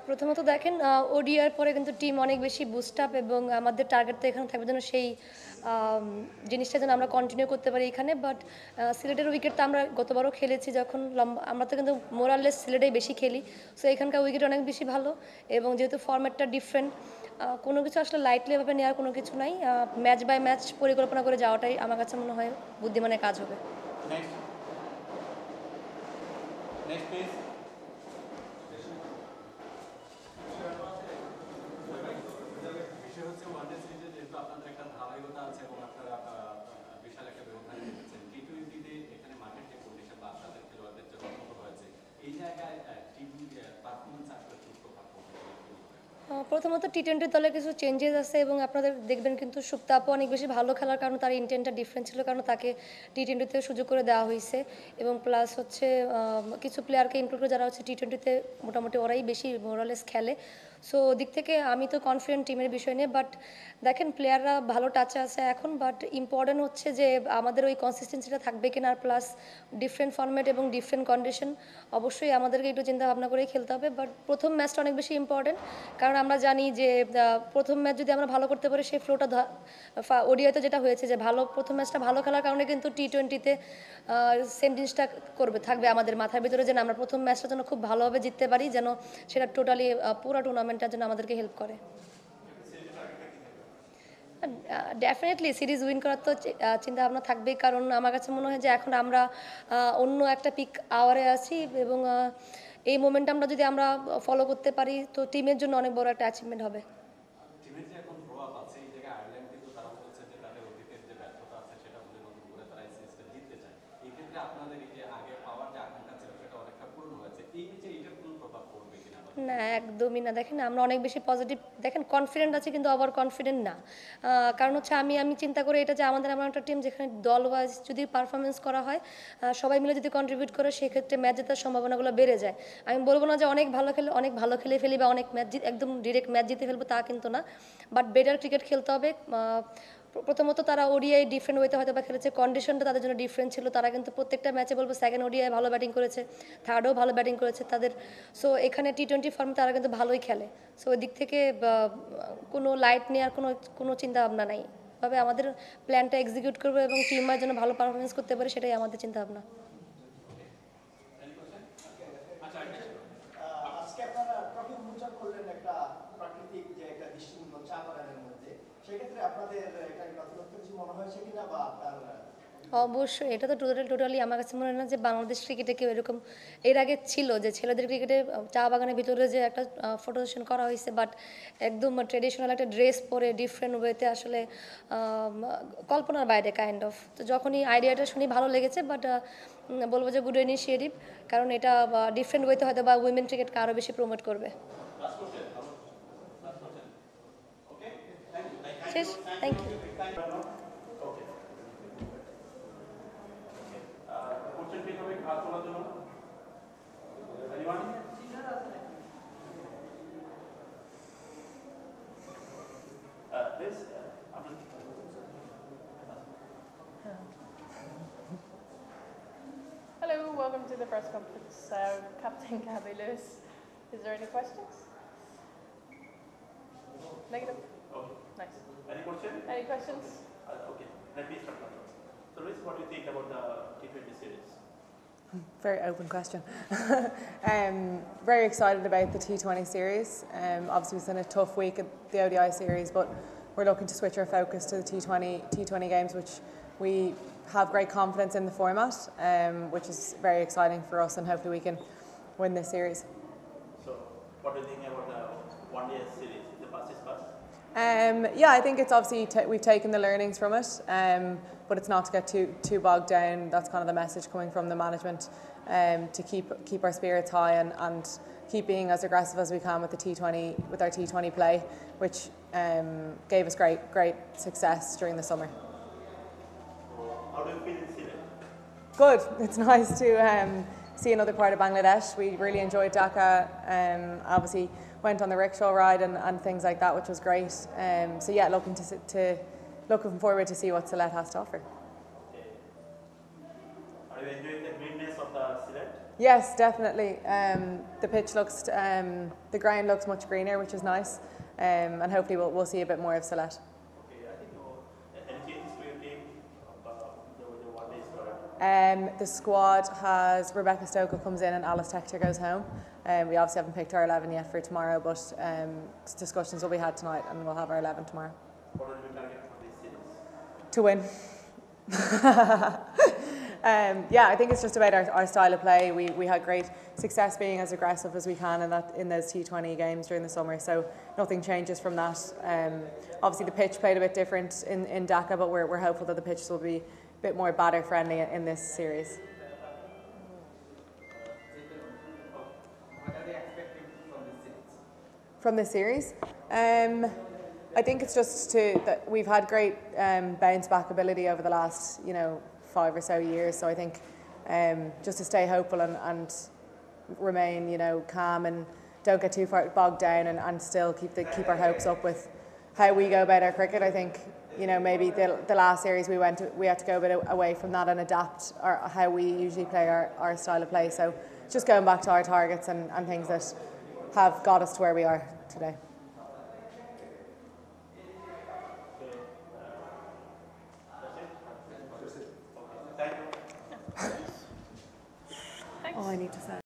প্রথমত দেখেন ওডিআর পরে কিন্তু টিম অনেক বেশি বুস্ট আপ এবং আমাদের টার্গেট তো এখানে থাকবে যেন সেই জিনিসটা যেন আমরা কন্টিনিউ করতে পারি এখানে। বাট সিলেটের উইকেট তো আমরা গতবারও খেলেছি যখন লম্বা, আমরা তো কিন্তু মোরাললেস সিলেটেই বেশি খেলি। সো এখানকার উইকেট অনেক বেশি ভালো এবং যেহেতু ফরম্যাটটা ডিফারেন্ট, কোনো কিছু আসলে লাইটলি ভাবে নেওয়ার কোনো কিছু নাই। ম্যাচ বাই ম্যাচ পরিকল্পনা করে যাওয়াটাই আমার কাছে মনে হয় বুদ্ধিমানের কাজ হবে। Next please. বিষয় হচ্ছে ওয়ানডে সিরিজে যেহেতু আপনাদের একটা ধারাবাহিকতা আছে এবং আপনারা বিশাল একটা ব্যবধান রেখেছেন, টি-20তে এখানে মাঠের যে কন্ডিশন বা আপনাদের খেলোয়াড়দের যে রক্ষণ হয়েছে, এই জায়গায় টিভি পারফরমেন্স আসলে খুব প্রভাব পড়বে। প্রথমত টি-20 দলে কিছু চেঞ্জেস আছে এবং আপনাদের দেখবেন কিন্তু সুপ্তা আপু অনেক বেশি ভালো খেলার কারণে তার ইন্টেন্টটা ডিফারেন্ট ছিল, কারণ তাকে টি-20তেও সুযোগ করে দেওয়া হয়েছে এবং প্লাস হচ্ছে কিছু প্লেয়ারকে ইনক্লুড করে যারা হচ্ছে টি-20তে মোটামুটি ওরাই বেশি মোরালেস খেলে। সো দিক থেকে আমি তো কনফিডেন্ট টিমের বিষয় নিয়ে। বাট দেখেন প্লেয়াররা ভালো টাচে আছে এখন, বাট ইম্পর্টেন্ট হচ্ছে যে আমাদের ওই কনসিস্টেন্সিটা থাকবে কিনা, আর প্লাস ডিফারেন্ট ফর্মেট এবং ডিফারেন্ট কন্ডিশন অবশ্যই আমাদেরকে একটু চিন্তা ভাবনা করেই খেলতে হবে। বাট প্রথম ম্যাচটা অনেক বেশি ইম্পর্টেন্ট, কারণ আমরা জানি যে প্রথম ম্যাচ যদি আমরা ভালো করতে পারি সেই ফ্লোটা ওডিআইতে যেটা হয়েছে যে ভালো প্রথম ম্যাচটা ভালো খেলার কারণে কিন্তু টি-20তে সেম জিনিসটা থাকবে আমাদের মাথার ভিতরে, যেন আমরা প্রথম ম্যাচটা যেন খুব ভালোভাবে জিততে পারি, যেন সেটা টোটালি পুরো টুর্নামেন্টটার জন্য আমাদেরকে হেল্প করে। ডেফিনেটলি সিরিজ উইন করার তো চিন্তা ভাবনা থাকবেই, কারণ আমার কাছে মনে হয় যে এখন আমরা অন্য একটা পিক আওয়ারে আছি এবং এই মোমেন্টামটা যদি আমরা ফলো করতে পারি তো টিমের জন্য অনেক বড় একটা অ্যাচিভমেন্ট হবে। টিমের যে এখন প্রভাব আছে এই জায়গায় আয়ারল্যান্ড কিন্তু তারা বলছে যে তাদের অতীতের যে ব্যর্থতা আছে সেটা বলে নতুন করে তারা এই সিরিজটা জিততে চায়। এই ক্ষেত্রে আপনাদের এই যে আগে পাওয়ার যে আকাঙ্ক্ষা ছিল সেটা অনেকটা পূরণ হয়েছে, এই যে এটার কোনো প্রভাব পড়বে কিনা? না, একদমই না। দেখেন আমরা অনেক বেশি পজিটিভ, দেখেন কনফিডেন্ট আছে কিন্তু ওভার কনফিডেন্ট না। কারণ হচ্ছে আমি চিন্তা করি এটা যে আমাদের এমন একটা টিম যেখানে দল ওয়াইজ যদি পারফরমেন্স করা হয়, সবাই মিলে যদি কন্ট্রিবিউট করে সেক্ষেত্রে ম্যাচ জেতার সম্ভাবনাগুলো বেড়ে যায়। আমি বলবো না যে অনেক ভালো খেলে ফেলি বা অনেক ম্যাচ একদম ডিরেক্ট ম্যাচ জিতে ফেলবো, তা কিন্তু না। বাট বেটার ক্রিকেট খেলতে হবে। প্রথমত তারা ওডিআই ডিফারেন্ট ওয়েতে হয়তো বা খেলেছে, কন্ডিশনটা তাদের জন্য ডিফারেন্ট ছিল। তারা কিন্তু প্রত্যেকটা ম্যাচে বলবো সেকেন্ড ওডিআই ভালো ব্যাটিং করেছে, থার্ডও ভালো ব্যাটিং করেছে তাদের। সো এখানে টি-20 ফর্মে তারা কিন্তু ভালোই খেলে। সো ওই দিক থেকে কোনো লাইট নেওয়ার কোনো চিন্তা ভাবনা নাই। তবে আমাদের প্ল্যানটা এক্সিকিউট করবো এবং টিমের জন্য ভালো পারফরমেন্স করতে পারে, সেটাই আমাদের চিন্তা ভাবনা। আজকে আপনারা ট্রফি উন্মোচন করলেন একটা প্রাকৃতিক যে একটা দৃষ্টিমূল্য চা বাগানের মধ্যে, সেক্ষেত্রে আপনাদের এটা নতুনত্ব কিছু মনে হয়েছে কিনা বা আপনার? অবশ্যই, এটা তো টোটালি আমার কাছে মনে হয় না যে বাংলাদেশ ক্রিকেটে কেউ এরকম এর আগে ছিল যে ছেলেদের ক্রিকেটে চা বাগানের ভিতরে যে একটা ফটো সেশন করা হয়েছে, বাট একদম ট্রেডিশনাল একটা ড্রেস পরে ডিফারেন্ট ওয়েতে আসলে কল্পনার বাইরে কাইন্ড অফ। তো যখনই আইডিয়াটা শুনি ভালো লেগেছে, বাট বলবো যে গুড ইনিশিয়েটিভ, কারণ এটা ডিফারেন্ট ওয়েতে হয়তো বা উইমেন ক্রিকেটকে আরও বেশি প্রমোট করবে। শেষ, thank you. Hello, welcome to the press conference. Captain Gabby Lewis, is there any questions? Negative? Okay. Nice. Any question? Any questions? Okay. Let me start now. So, Luis, what do you think about the T20 series? Very open question. Very excited about the T20 series. Obviously, it's been a tough week at the ODI series, but we're looking to switch our focus to the T20 games, which we have great confidence in the format, which is very exciting for us, and hopefully we can win this series. So, what do you think about the one-day series? The past is past? Yeah, I think it's obviously we've taken the learnings from it, but it's not to get too bogged down. That's kind of the message coming from the management, to keep our spirits high and keep being as aggressive as we can with our T20 play, which gave us great success during the summer. How do you feel in Sydney? Good. It's nice to see another part of Bangladesh. We really enjoyed Dhaka. Obviously went on the rickshaw ride and things like that, which was great. So yeah, looking forward to see what Sylhet has to offer. Are you enjoying the greenness of the Sylhet? Yes, definitely. The pitch looks, the ground looks much greener, which is nice, and hopefully we'll see a bit more of Salette. Okay, I think any changes to your team the one day squad? The squad has Rebecca Stoker comes in and Alice Tector goes home. We obviously haven't picked our 11 yet for tomorrow, but discussions will be had tonight and we'll have our 11 tomorrow. What are the target for this series? To win. Yeah, I think it's just about our style of play. We had great success being as aggressive as we can in those T20 games during the summer, so nothing changes from that. Obviously the pitch played a bit different in Dhaka, but we're hopeful that the pitches will be a bit more batter friendly in this series. What are they expecting from this series? From this series? I think it's just that we've had great bounce back ability over the last 5 or so years. So I think just to stay hopeful and remain calm and don't get too far bogged down and still keep our hopes up with how we go about our cricket. I think maybe the last series we had to go a bit away from that and adapt how we usually play our style of play. So just going back to our targets and things that have got us to where we are today. Thank you. Thanks. Oh, I need to say.